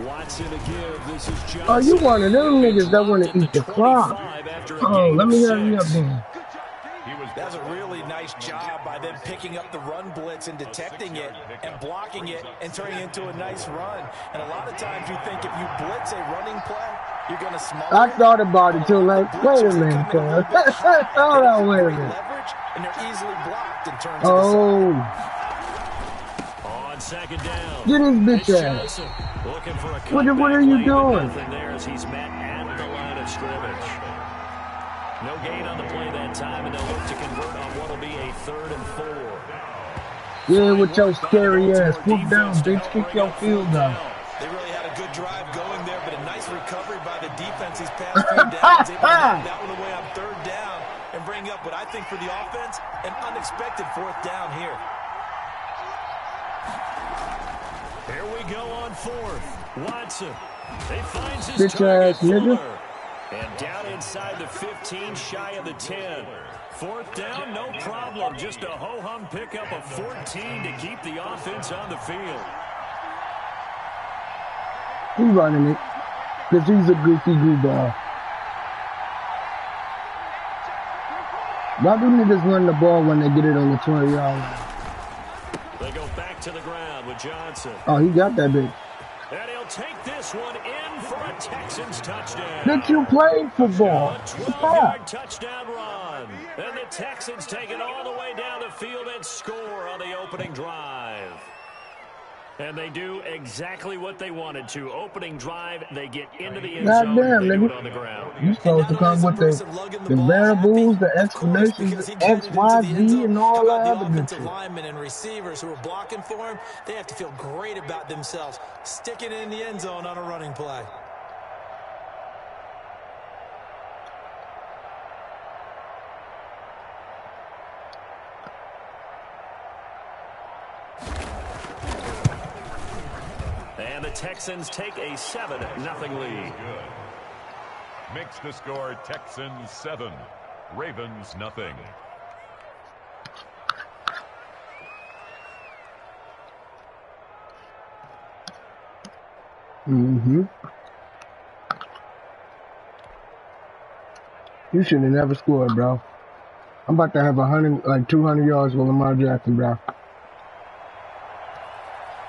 Watson to give. This is Johnson. Oh, you one of them niggas that want to eat the clock. Oh, let me hurry up then. That's a really nice job by them picking up the run blitz and detecting it and blocking it and turning it into a nice run. And a lot of times you think if you blitz a running play, you're going to smother I thought about it too, like, wait a minute, hold on, wait a minute. And they're easily blocked in terms of on second down. Get his bitch ass. Looking for a what are you doing? There as he's met at the line of scrimmage. No gain on the play that time, and they'll look to convert on what will be a 3rd and 4. Yeah, with your scary ass. Swoop down, bitch. Kick your field down. They really had a good drive going there, but a nice recovery by the defense these past few downs. Able to knock that one away on 3rd down and bring up what I think for the offense, an unexpected 4th down here. Here we go on 4th. Watson. He finds his bitch ass nigga. And down inside the 15, shy of the 10. 4th down, no problem. Just a ho-hum pickup of 14 to keep the offense on the field. He's running it because he's a goofy goofball. Why do niggas run the ball when they get it on the 20-yard line? They go back to the ground with Johnson. Oh, he got that bitch. And he'll take this one in for a Texans touchdown. Did you play football? A 12-yard touchdown run. And the Texans take it all the way down the field and score on the opening drive. And they do exactly what they wanted to. Opening drive, they get into the end zone. Goddamn, they do it nigga. on the ground. You supposed to come with the variables, the explanations, the X, Y, Z, and all that other good shit. Linemen and receivers who are blocking for him, they have to feel great about themselves, sticking it in the end zone on a running play. And the Texans take a 7-0 lead. Makes the score Texans 7, Ravens nothing. You should have never scored, bro. I'm about to have 200 yards with Lamar Jackson, bro.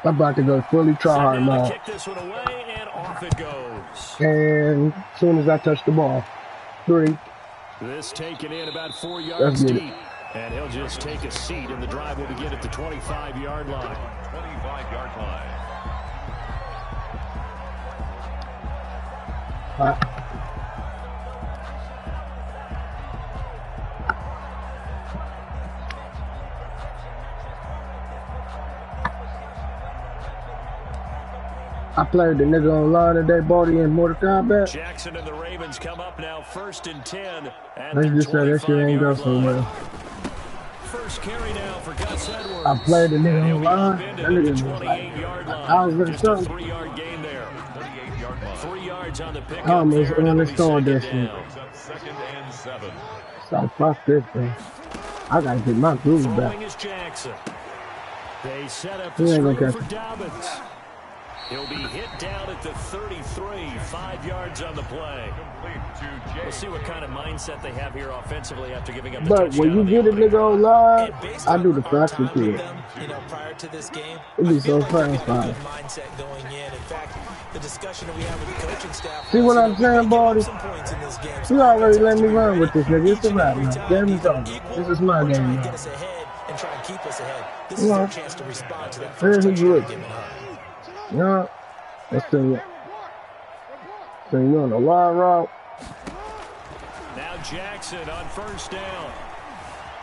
I'm about to go fully try hard mode. Kick this one away, and off it goes. And as soon as I touch the ball, 3. This taken in about 4 yards deep. And he'll just take a seat, and the drive will begin at the 25-yard line. 25-yard line. I played the nigga online today, Baldy in Mortal Kombat. Jackson and the Ravens come up now 1st and 10. They just said that shit ain't go so well. First carry now for Gus Edwards. I played the nigga online. That nigga was like, I was gonna show. 3-yard gain there. 3 yards on the pick. I almost uninstalled that shit. 2nd and 7. So fuck this thing. I gotta get my groove back. Jackson. They set up He ain't gonna the catch for Dobbins. He'll be hit down at the 33, 5 yards on the play. We'll see what kind of mindset they have here offensively after giving up the touchdown. But when you get a nigga on live, I do the faster to it. Prior to this game, it be so fast. Mindset going in. In fact, the discussion that we have with the coaching staff. See what I'm saying, Baldy? You already let me run with this nigga. It's a wrap, man. Game is over. This is my game, man. Get us ahead and try and keep us ahead. This is our chance to respond to that first touchdown. Yeah, let's see it. So you're on the wide route. Now Jackson on 1st down.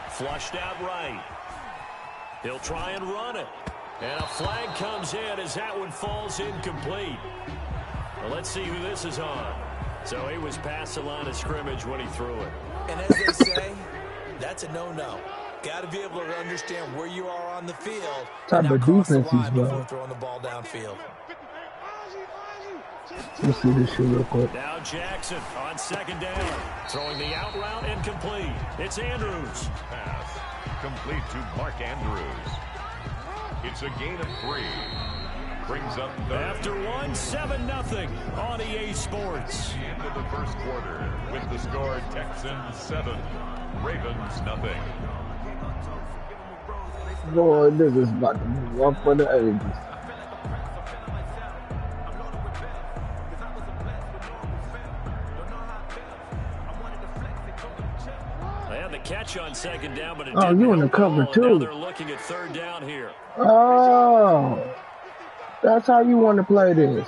Flushed out right. He'll try and run it. And a flag comes in as that one falls incomplete. Well, let's see who this is on. So he was past the line of scrimmage when he threw it. And as they say, that's a no-no. Got to be able to understand where you are on the field. Type of defense he's before throwing the ball downfield. Let's see this shit real quick. Now Jackson on 2nd down, throwing the out route incomplete. It's Andrews. Pass complete to Mark Andrews. It's a gain of 3. Brings up third. After one, 7-0 on EA Sports. The end of the first quarter with the score Texans 7, Ravens nothing. Boy, this is about to be one for the ages. They had the catch on second down, but it Oh, didn't you in the help at cover all, and too. now they're looking at third down here. Oh, that's how you want to play this.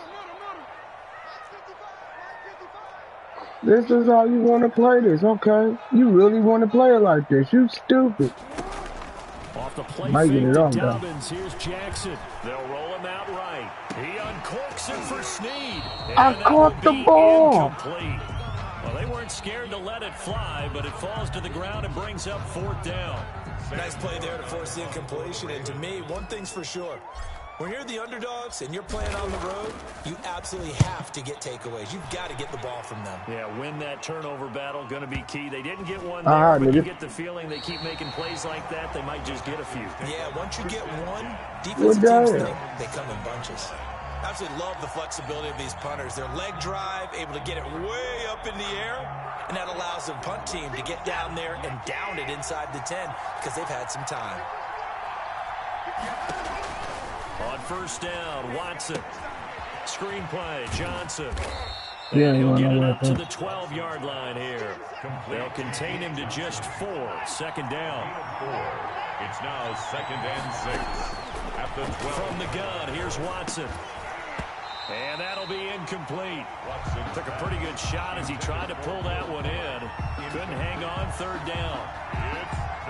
This is how you want to play this, okay? You really want to play it like this. You stupid. Off the play Might get fake it to on, though. Dobbins. Here's Jackson. They'll roll him out right. He uncorks it for Snead. I And that caught will the be ball. incomplete. Well, they weren't scared to let it fly, but it falls to the ground and brings up fourth down. Nice play there to force the incompletion. And to me, one thing's for sure. When you're the underdogs and you're playing on the road, you absolutely have to get takeaways. You've got to get the ball from them. Yeah, win that turnover battle, going to be key. They didn't get one All there, right, but you nigga. get the feeling they keep making plays like that, they might just get a few. Yeah, once you get one, Well defensive teams done. think they come in bunches. Absolutely love the flexibility of these punters. Their leg drive, able to get it way up in the air, and that allows the punt team to get down there and down it inside the 10 because they've had some time. On first down, Watson. Screen play, Johnson. Yeah, And you he'll wanna get it know up what to that- the 12-yard line here. They'll contain him to just 4. Second down. 4. It's now 2nd and 6. At the 12. From the gun, here's Watson. And that'll be incomplete. Watson Took a pretty good shot as he tried to pull that one in. Couldn't hang on third down.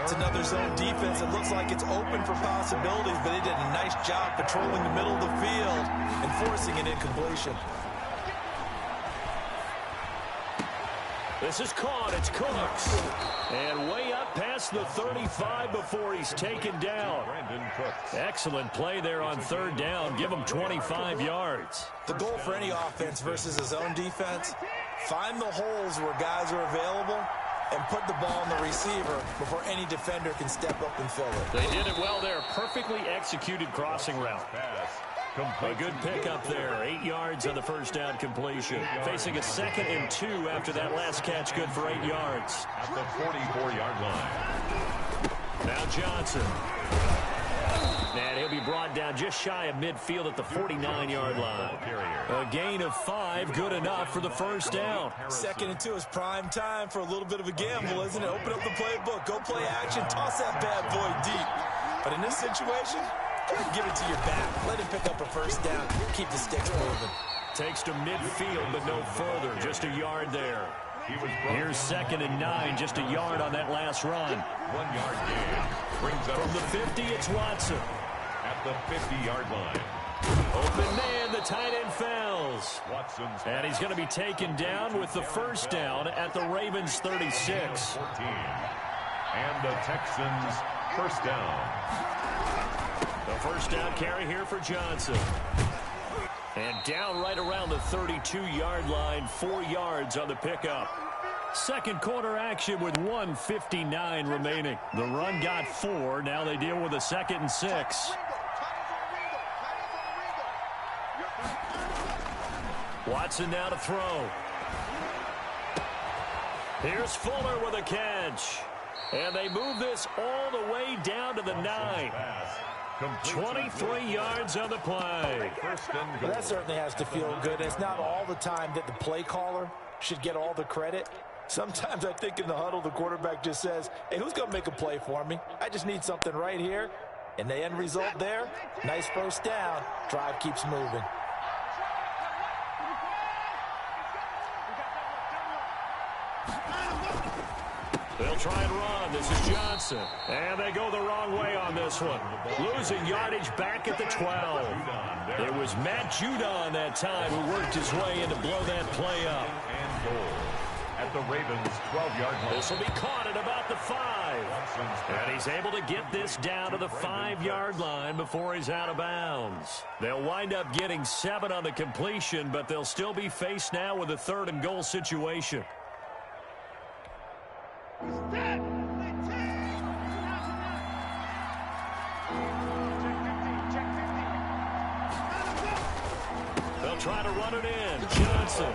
It's another zone defense. It looks like it's open for possibilities, but they did a nice job patrolling the middle of the field and forcing an incompletion. This is caught. It's Cooks. And way up past the 35 before he's taken down. Brandon Cooks. Excellent play there on third down. Give him 25 yards. The goal for any offense versus a zone defense, find the holes where guys are available and put the ball on the receiver before any defender can step up and fill it. They did it well there. Perfectly executed crossing route. Pass. A good pickup there. 8 yards on the first down completion. Facing a 2nd and 2 after that last catch. Good for 8 yards. At the 44-yard line. Now Johnson. And he'll be brought down just shy of midfield at the 49-yard line. A gain of 5, good enough for the first down. 2nd and 2 is prime time for a little bit of a gamble, isn't it? Open up the playbook, go play action, toss that bad boy deep. But in this situation, give it to your back. Let him pick up a first down. Keep the sticks moving. Takes to midfield, but no further. Just a yard there. Here's 2nd and 9, just a yard on that last run. 1 yard gain. Brings up From the 50, it's Watson. at the 50-yard line. Open man, the tight end fouls. Watson's And he's going to be taken down with the first down at the Ravens 36. 14. And the Texans first down. The first down carry here for Johnson. And down right around the 32-yard line, 4 yards on the pickup. Second quarter action with 1:59 remaining. The run got 4. Now they deal with a 2nd and 6. Watson now to throw. Here's Fuller with a catch. And they move this all the way down to the 9. 23 yards on the play. First and Well, goal. that certainly has to feel good. It's not all the time that the play caller should get all the credit. Sometimes I think in the huddle, the quarterback just says, hey, who's going to make a play for me? I just need something right here. And the end result there, nice first down. Drive keeps moving. They'll try and run. This is Johnson. And they go the wrong way on this one. Losing yardage back at the 12. It was Matt Judon that time who worked his way in to blow that play up. And goal at the Ravens' 12-yard line. This will be caught at about the 5. And he's able to get this down to the 5-yard line before he's out of bounds. They'll wind up getting 7 on the completion, but they'll still be faced now with a 3rd and goal situation. try to run it in. Johnson.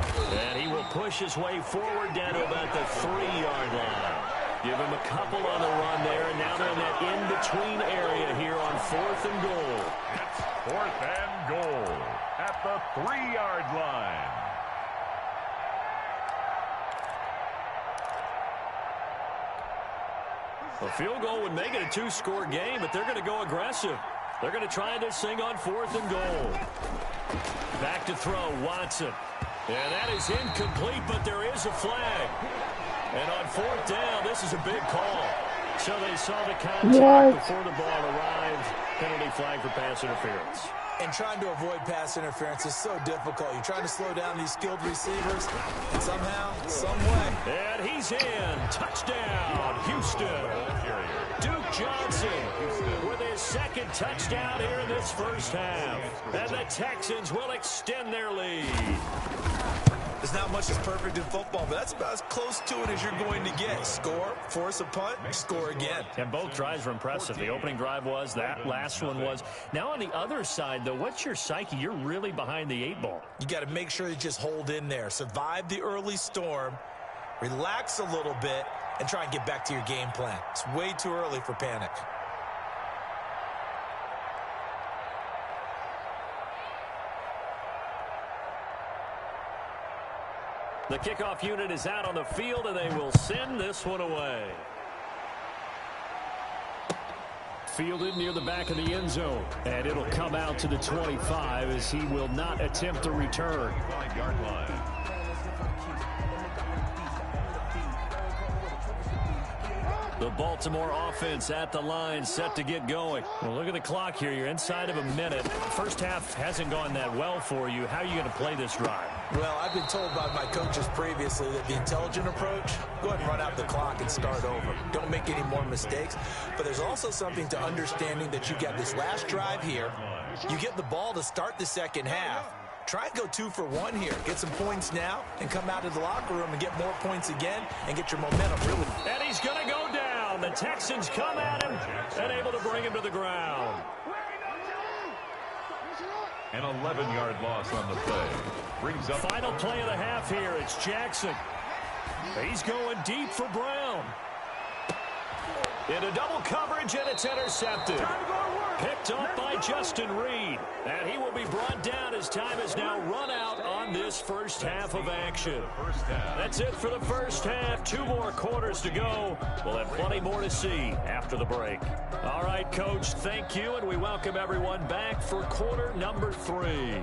And he will push his way forward down to about the 3-yard line. Give him a couple on the run there, and now they're in that in-between area here on 4th and goal. It's 4th and goal at the 3-yard line. A field goal would make it a 2-score game, but they're going to go aggressive. They're going to try this thing on 4th and goal. Back to throw, Watson. And that is incomplete, but there is a flag. And on 4th down, this is a big call. So they saw the contact before the ball arrived. Penalty flag for pass interference. And trying to avoid pass interference is so difficult. You're trying to slow down these skilled receivers, and somehow, some way. And he's in. Touchdown, Houston. Duke Johnson with his 2nd touchdown here in this first half. And the Texans will extend their lead. There's not much that's perfect in football, but that's about as close to it as you're going to get. Score, force a punt, score again. And both drives were impressive. The opening drive was, that last one was. Now on the other side, though, what's your psyche? You're really behind the 8 ball. You got to make sure you just hold in there. Survive the early storm, relax a little bit, and try and get back to your game plan. It's way too early for panic. The kickoff unit is out on the field, and they will send this one away. Fielded near the back of the end zone, and it'll come out to the 25 as he will not attempt to return. 5-yard line. The Baltimore offense at the line, set to get going. Well, look at the clock here. You're inside of a minute. First half hasn't gone that well for you. How are you going to play this drive? Well, I've been told by my coaches previously that the intelligent approach, go ahead and run out the clock and start over. Don't make any more mistakes. But there's also something to understanding that you got this last drive here. You get the ball to start the second half. Try and go 2 for 1 here. Get some points now and come out of the locker room and get more points again and get your momentum really. And he's going to go down. The Texans come at him and able to bring him to the ground. An 11-yard loss on the play. Brings up final play of the half here. It's Jackson. He's going deep for Brown. Into double coverage, and it's intercepted. Picked up by Justin Reed. And he will be brought down as time is now run out on this first half of action. That's it for the first half. 2 more quarters to go. We'll have plenty more to see after the break. All right, Coach, thank you, and we welcome everyone back for quarter number 3.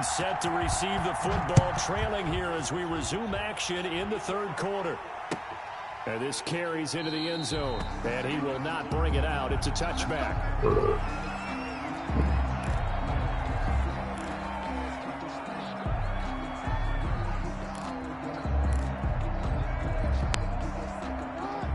Set to receive the football, trailing here as we resume action in the 3rd quarter. And this carries into the end zone, and he will not bring it out. It's a touchback.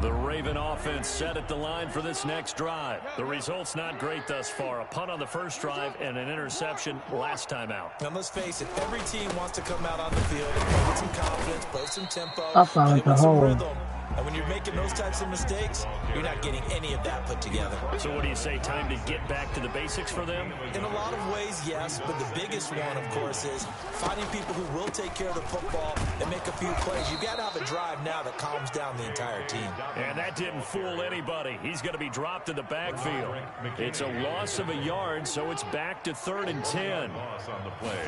The Raven offense set at the line for this next drive. The result's not great thus far. A punt on the first drive and an interception last time out. And let's face it, every team wants to come out on the field and play with some confidence, play with some tempo, I found play with some the hole. rhythm. And when you're making those types of mistakes, you're not getting any of that put together. So what do you say, time to get back to the basics for them? In a lot of ways, yes, but the biggest one, of course, is finding people who will take care of the football and make a few plays. You've got to have a drive now that calms down the entire team. And that didn't fool anybody. He's going to be dropped in the backfield. It's a loss of a yard, so it's back to 3rd and 10. loss on the play.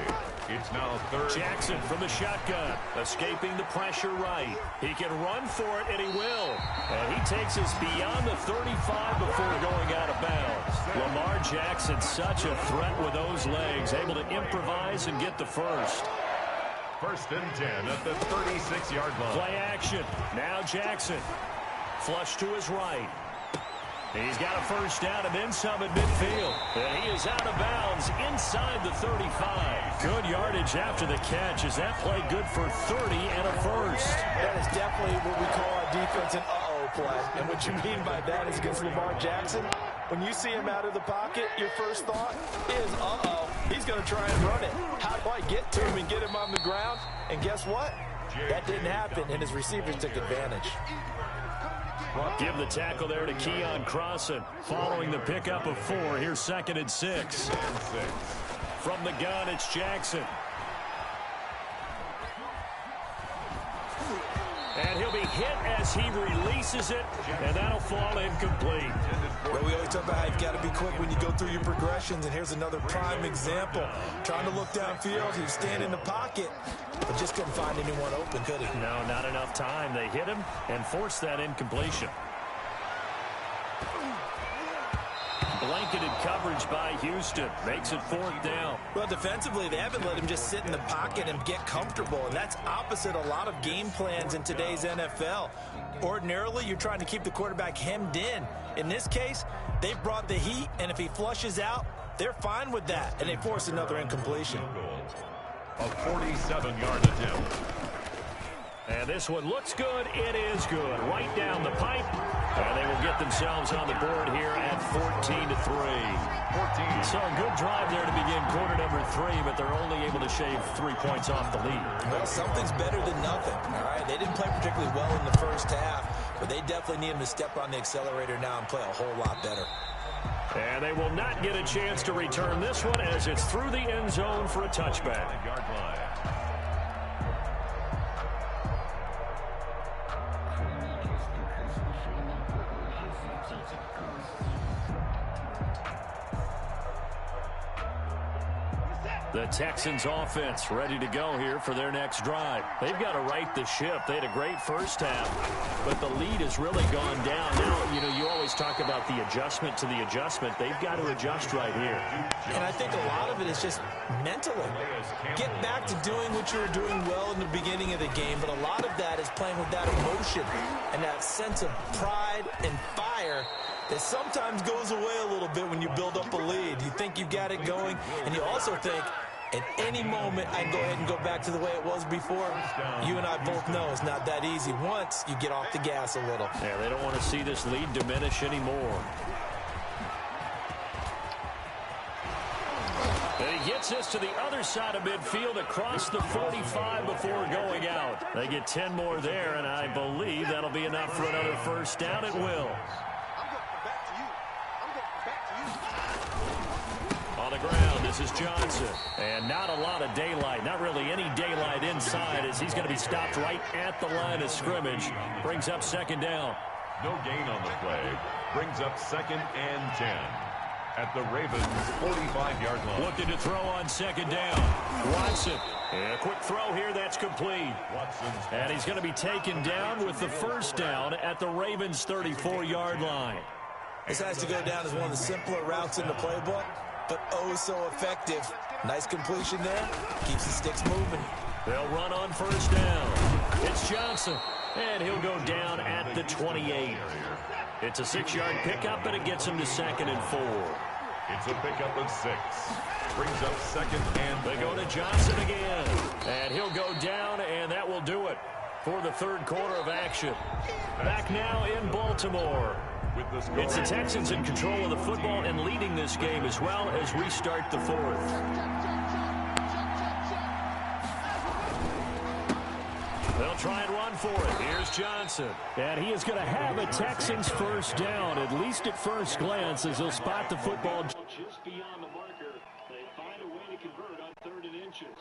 It's now 3rd. Jackson from the shotgun, escaping the pressure right. He can run for it, and he will. And he takes us beyond the 35 before going out of bounds. Lamar Jackson, such a threat with those legs, able to improvise and get the first. 1st and 10 at the 36-yard line. Play action. Now Jackson. Flush to his right. He's got a first down and then some at midfield. And he is out of bounds inside the 35. Good yardage after the catch. Is that play good for 30 and a first? That is definitely what we call our defense an uh-oh play. And what you mean by that is against Lamar Jackson, when you see him out of the pocket, your first thought is uh-oh. He's going to try and run it. How do I get to him and get him on the ground? And guess what? That didn't happen, and his receivers took advantage. Give the tackle there to Keon Crossan. Following the pickup of 4, here's 2nd and 6. From the gun, it's Jackson. And he'll be hit as he releases it, and that'll fall incomplete. Well, we always talk about how you've got to be quick when you go through your progressions, and here's another prime example. Trying to look downfield, he was standing in the pocket, but just couldn't find anyone open, could he? No, not enough time. They hit him and forced that incompletion. Blanketed coverage by Houston. Makes it 4th down. Well, defensively, they haven't let him just sit in the pocket and get comfortable, and that's opposite a lot of game plans in today's NFL. Ordinarily, you're trying to keep the quarterback hemmed in. In this case, they brought the heat, and if he flushes out, they're fine with that, and they force another incompletion. A 47-yard attempt. And this one looks good. It is good. Right down the pipe. And they will get themselves on the board here at 14-3. So a good drive there to begin quarter number 3, but they're only able to shave 3 points off the lead. Well, something's better than nothing, all right? They didn't play particularly well in the first half, but they definitely need him to step on the accelerator now and play a whole lot better. And they will not get a chance to return this one as it's through the end zone for a touchback. The Texans offense ready to go here for their next drive. They've got to right the ship. They had a great first half, but the lead has really gone down. Now, you always talk about the adjustment to the adjustment. They've got to adjust right here. And I think a lot of it is just mentally. Get back to doing what you were doing well in the beginning of the game, but a lot of that is playing with that emotion and that sense of pride and fire that sometimes goes away a little bit when you build up a lead. You think you've got it going, and you also think, at any moment, I can go ahead and go back to the way it was before. You and I both know it's not that easy once you get off the gas a little. Yeah, they don't want to see this lead diminish anymore. And he gets this to the other side of midfield across the 45 before going out. They get 10 more there, and I believe that'll be enough for another first down. It will. On the ground, this is Johnson. And not a lot of daylight, not really any daylight inside as he's going to be stopped right at the line of scrimmage. Brings up 2nd down. No gain on the play. Brings up 2nd and 10. At the Ravens' 45-yard line. Looking to throw on 2nd down. Watson. And a quick throw here, that's complete. And he's going to be taken down with the first down at the Ravens' 34-yard line. This has to go down as one of the simpler routes in the playbook, but oh so effective. Nice completion there. Keeps the sticks moving. They'll run on first down. It's Johnson, and he'll go down at the 28. It's a 6-yard pickup, and it gets him to 2nd and 4. It's a pickup of 6. Brings up 2nd and 4. They go to Johnson again, and he'll go down, and that will do it for the 3rd quarter of action. Back now in Baltimore. It's the Texans in control of the football and leading this game as well as we start the 4th. They'll try and run for it. Here's Johnson. And he is going to have a Texans first down, at least at first glance, as he'll spot the football just beyond the marker. They find a way to convert on 3rd and inches.